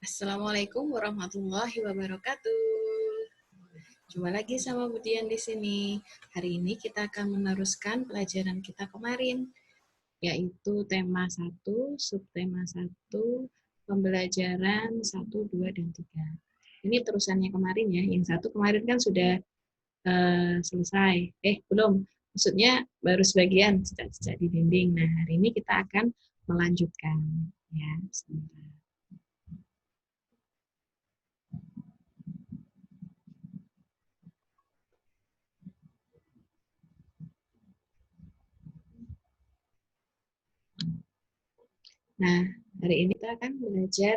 Assalamualaikum warahmatullahi wabarakatuh. Jumpa lagi sama Bu Dian di sini. Hari ini kita akan meneruskan pelajaran kita kemarin, yaitu tema 1, subtema 1, pembelajaran 1, 2, dan 3. Ini terusannya kemarin ya. Yang satu kemarin kan sudah selesai. Belum. Maksudnya baru sebagian cicak-cicak di dinding. Nah, hari ini kita akan melanjutkan. Ya, sebentar. Nah, hari ini kita akan belajar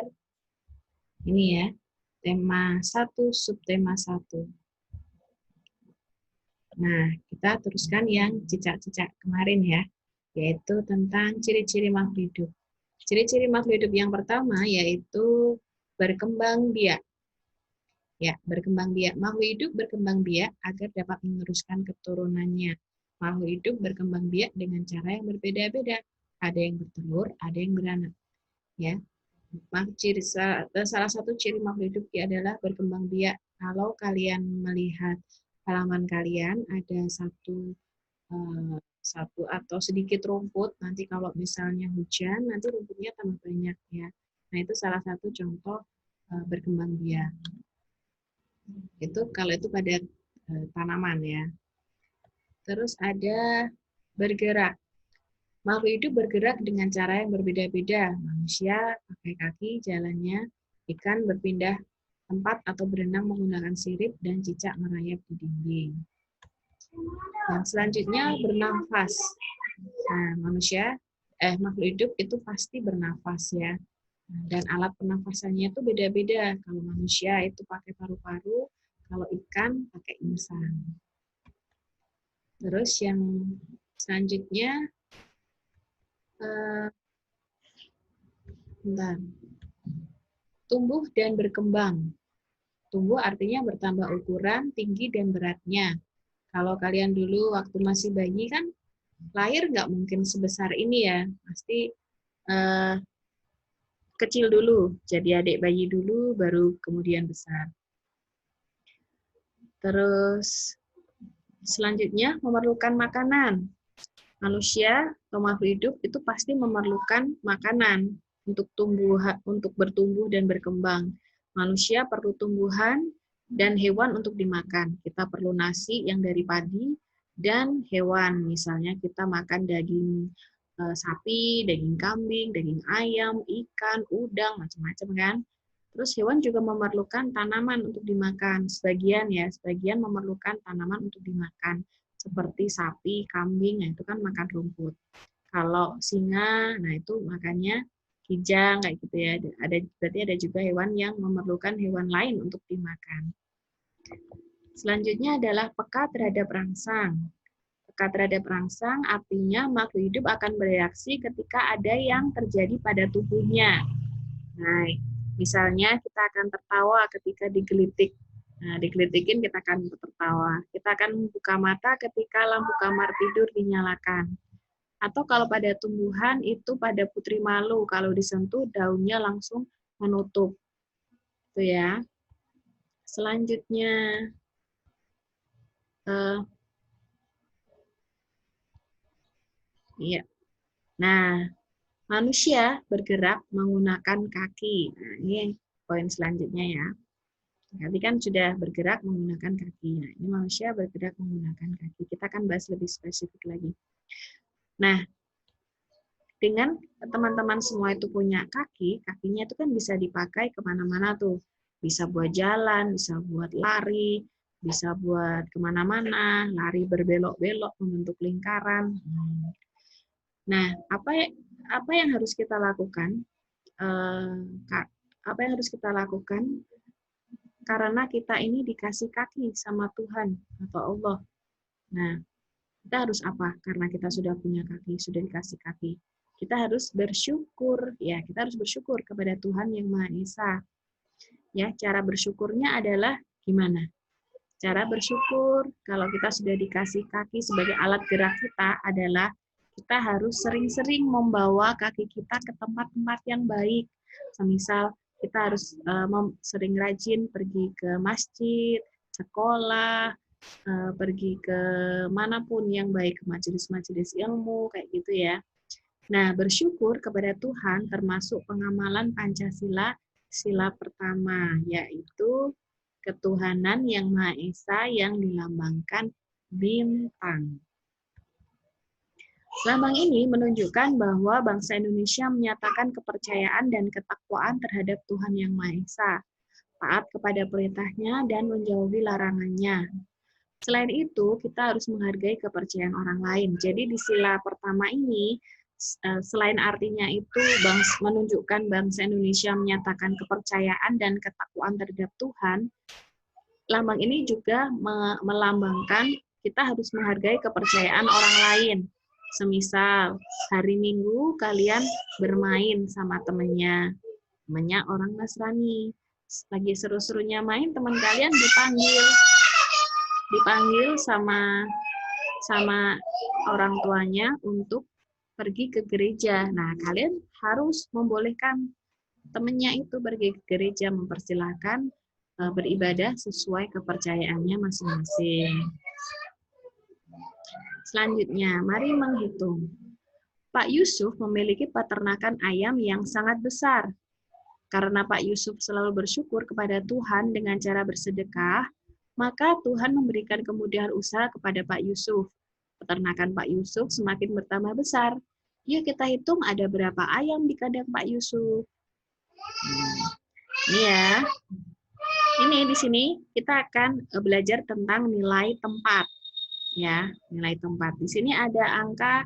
ini ya, tema 1, subtema 1. Nah, kita teruskan yang cicak-cicak kemarin ya, yaitu tentang ciri-ciri makhluk hidup. Ciri-ciri makhluk hidup yang pertama yaitu berkembang biak. Ya, berkembang biak. Makhluk hidup berkembang biak agar dapat meneruskan keturunannya. Makhluk hidup berkembang biak dengan cara yang berbeda-beda. Ada yang bertelur, ada yang beranak. Ya, salah satu ciri makhluk hidup adalah berkembang biak. Kalau kalian melihat halaman kalian ada satu atau sedikit rumput, nanti kalau misalnya hujan, nanti rumputnya tambah banyak ya. Nah, itu salah satu contoh berkembang biak. Itu kalau itu pada tanaman ya. Terus ada bergerak. Makhluk hidup bergerak dengan cara yang berbeda-beda. Manusia pakai kaki jalannya, ikan berpindah tempat atau berenang menggunakan sirip, dan cicak merayap di dinding. Yang selanjutnya bernafas. Nah, makhluk hidup itu pasti bernafas ya. Dan alat pernafasannya itu beda-beda. Kalau manusia itu pakai paru-paru, kalau ikan pakai insang. Terus yang selanjutnya tumbuh dan berkembang. Tumbuh artinya bertambah ukuran, tinggi, dan beratnya. Kalau kalian dulu waktu masih bayi kan lahir nggak mungkin sebesar ini ya, pasti kecil dulu, jadi adik bayi dulu, baru kemudian besar. Terus selanjutnya memerlukan makanan. Manusia atau makhluk hidup itu pasti memerlukan makanan untuk bertumbuh dan berkembang. Manusia perlu tumbuhan dan hewan untuk dimakan. Kita perlu nasi yang dari padi dan hewan. Misalnya kita makan daging sapi, daging kambing, daging ayam, ikan, udang, macam-macam kan. Terus hewan juga memerlukan tanaman untuk dimakan. Sebagian memerlukan tanaman untuk dimakan. Seperti sapi, kambing, nah itu kan makan rumput. Kalau singa, nah itu makannya kijang kayak gitu ya. Berarti ada juga hewan yang memerlukan hewan lain untuk dimakan. Selanjutnya adalah peka terhadap rangsang. Peka terhadap rangsang artinya makhluk hidup akan bereaksi ketika ada yang terjadi pada tubuhnya. Nah, misalnya kita akan tertawa ketika digelitik. Nah, digelitikin kita akan tertawa. Kita akan membuka mata ketika lampu kamar tidur dinyalakan. Atau kalau pada tumbuhan itu pada putri malu, kalau disentuh daunnya langsung menutup. Itu ya. Selanjutnya iya. Nah, manusia bergerak menggunakan kaki. Nah, ini poin selanjutnya ya. Tadi kan sudah bergerak menggunakan kaki. Nah, ini manusia bergerak menggunakan kaki. Kita akan bahas lebih spesifik lagi. Nah, dengan teman-teman semua itu punya kaki, kakinya itu kan bisa dipakai kemana-mana tuh. Bisa buat jalan, bisa buat lari, bisa buat kemana-mana, lari berbelok-belok, membentuk lingkaran. Nah, apa yang harus kita lakukan? Apa yang harus kita lakukan? Karena kita ini dikasih kaki sama Tuhan atau Allah. Nah, kita harus apa? Karena kita sudah punya kaki, sudah dikasih kaki. Kita harus bersyukur, ya. Kita harus bersyukur kepada Tuhan yang Maha Esa. Ya, cara bersyukurnya adalah gimana? Cara bersyukur kalau kita sudah dikasih kaki sebagai alat gerak kita adalah kita harus sering-sering membawa kaki kita ke tempat-tempat yang baik. Semisal kita harus sering rajin pergi ke masjid, sekolah, pergi ke manapun yang baik, ke majelis-majelis ilmu, kayak gitu ya. Nah, bersyukur kepada Tuhan termasuk pengamalan Pancasila, sila pertama, yaitu ketuhanan yang Maha Esa yang dilambangkan bintang. Lambang ini menunjukkan bahwa bangsa Indonesia menyatakan kepercayaan dan ketakwaan terhadap Tuhan Yang Maha Esa, taat kepada perintahnya dan menjauhi larangannya. Selain itu, kita harus menghargai kepercayaan orang lain. Jadi di sila pertama ini, selain artinya itu menunjukkan bangsa Indonesia menyatakan kepercayaan dan ketakwaan terhadap Tuhan, lambang ini juga melambangkan kita harus menghargai kepercayaan orang lain. Semisal, hari Minggu kalian bermain sama temannya orang Nasrani. Lagi seru-serunya main, teman kalian dipanggil sama orang tuanya untuk pergi ke gereja. Nah, kalian harus membolehkan temannya itu pergi ke gereja, mempersilahkan beribadah sesuai kepercayaannya masing-masing. Selanjutnya, mari menghitung. Pak Yusuf memiliki peternakan ayam yang sangat besar. Karena Pak Yusuf selalu bersyukur kepada Tuhan dengan cara bersedekah, maka Tuhan memberikan kemudahan usaha kepada Pak Yusuf. Peternakan Pak Yusuf semakin bertambah besar. Yuk kita hitung ada berapa ayam di kandang Pak Yusuf. Ini ya. Ini di sini kita akan belajar tentang nilai tempat. Ya, nilai tempat. Di sini ada angka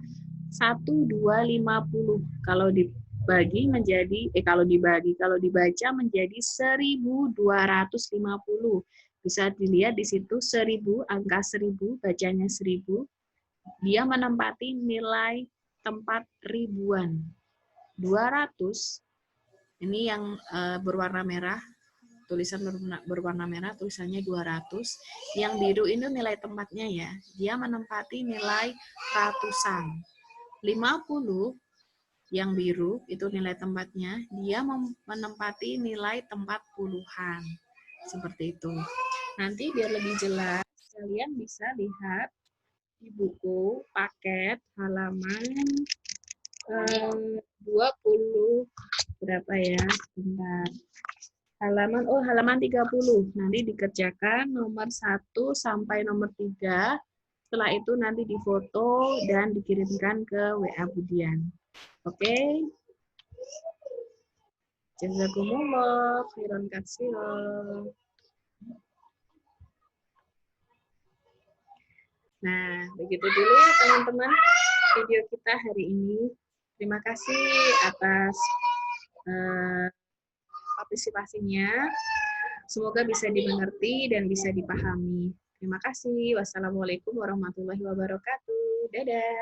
1, 2, 50. Kalau dibagi menjadi kalau dibaca menjadi 1250. Bisa dilihat di situ 1000, angka 1000, bacanya 1000. Dia menempati nilai tempat ribuan. 200 ini yang berwarna merah. Tulisan berwarna merah, tulisannya 200. Yang biru itu nilai tempatnya ya. Dia menempati nilai ratusan. 50 yang biru itu nilai tempatnya, dia menempati nilai tempat puluhan. Seperti itu. Nanti biar lebih jelas, kalian bisa lihat di buku paket halaman 20 berapa ya? Bentar. Halaman 30. Nanti dikerjakan nomor 1 sampai nomor 3. Setelah itu nanti difoto dan dikirimkan ke WA Budian. Oke? Jazakumullah khairan katsiran. Nah, begitu dulu ya teman-teman video kita hari ini. Terima kasih atas partisipasinya. Semoga bisa dimengerti dan bisa dipahami. Terima kasih. Wassalamualaikum warahmatullahi wabarakatuh. Dadah.